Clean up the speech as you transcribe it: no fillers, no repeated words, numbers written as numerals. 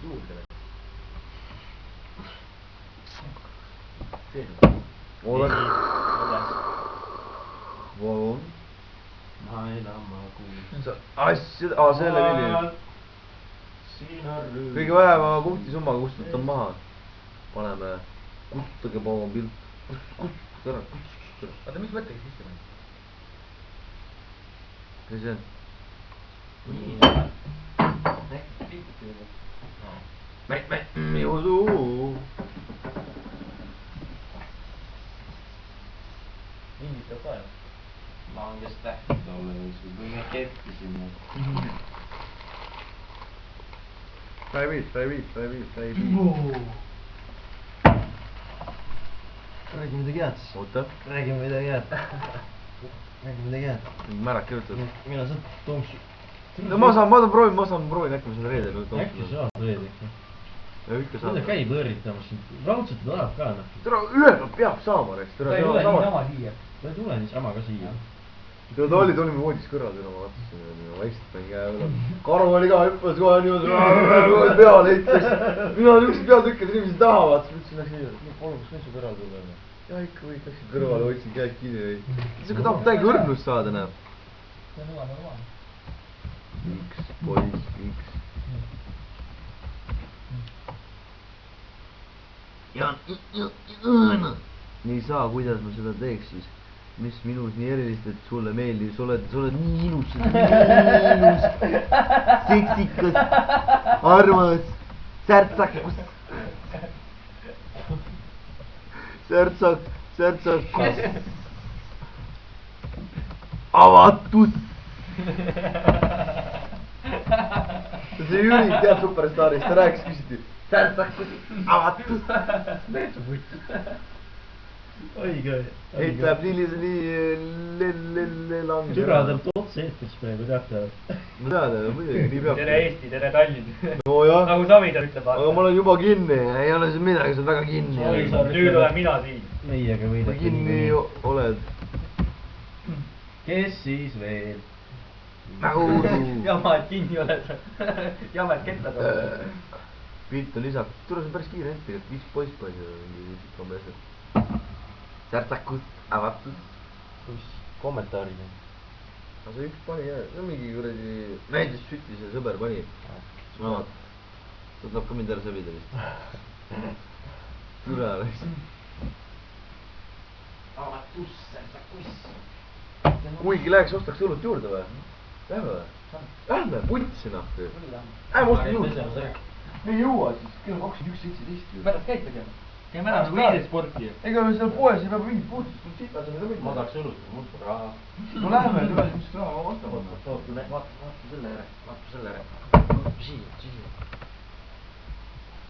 juurde. Ole. Vau. Ma enam ma kuulin. Asja, selle Vili. Kõige vähema punkti summaga kustutan maha. Paneme, kustutage oma pilt. Kustutage ära, kustutage ära. Oota, mis mõttega sisse pani? Kes see on? Nii. Äkki pilti juba. Juhu. Vinditab ka ju. Langes tähti tolle, kui me kettisime. Sai viis. Räägi midagi head siis. Oota. Räägi midagi head. Märak kirjutad. Mina saad Tomsi. No ma saan proovin, äkki ma saan reedel. Äkki saad reedel. Ja ikka saad. Mida käib õrritamas sind? Raudselt tahab ka noh. Tere, ühel peab saama, eks. Ta ei tule niisama siia. Ta ei tule niisama ka siia. Ta olime voodis kõrval, ma vaatasin, vaikselt panin käe üle. Karu oli ka, hüppas kohe niimoodi peale heitles. Mina niisugused peatükked inimesed tahavad, siis mõtlesin, läks nii, palun, kas võin su kõrval tulla? Ja ikka võid, läksin kõrvale, hoidsin käed kinni. Niisugune tahab täiega õrnust saada, näeb. See on normaalne. Miks, poiss, miks? Ja nii saa, kuidas ma seda teeks siis? Mis minus nii erilist, et sulle meeldib, sa oled nii ilus, seksikas, armas, särtsakus, avatus. See Jüri teab Superstaarist, ta rääkis, küsiti särtsakus, avatus. Näitu võtt. Õige. Heit läheb nii langi. Türa tõmb otse eetris praegu, teate. Ma tean, muidugi, nii peab. Tere Eesti, tere Tallinn. No jah. Nagu Savisaar ütleb. Aga ma olen juba kinni, ei ole siin midagi, sa oled väga kinni. Nüüd olen mina siin. Meiega võidab. Kinni oled. Kes siis veel? Jama, et kinni oled. Jama, et kettad oled. Pilt on lisaks. Tule, see on päris kiire hetk, et 5 poiss palju. Särtsakus, avatus. Kus kommentaarid on? Aga see üks pani jah, no mingi kuradi näitis sütti see sõber pani. Vaat, ta tahab ka mind ära sõbida vist. Türa läks. Avatus, särtsakus. Kuigi läheks ostaks õlut juurde või? Lähme või? Lähme, putsi nahku. Lähme ostaks juurde. Me ei jõua siis, kell on 21.17. Pärast käid tegema. Käime ära nagu viidet sporti. Ega me seal poes ei pea mingit puutust, kui sitas on ka Ma tahaks õlut, mul pole raha. No lähme, tule siis raha vastu panna. Vaata selle järel. Siia.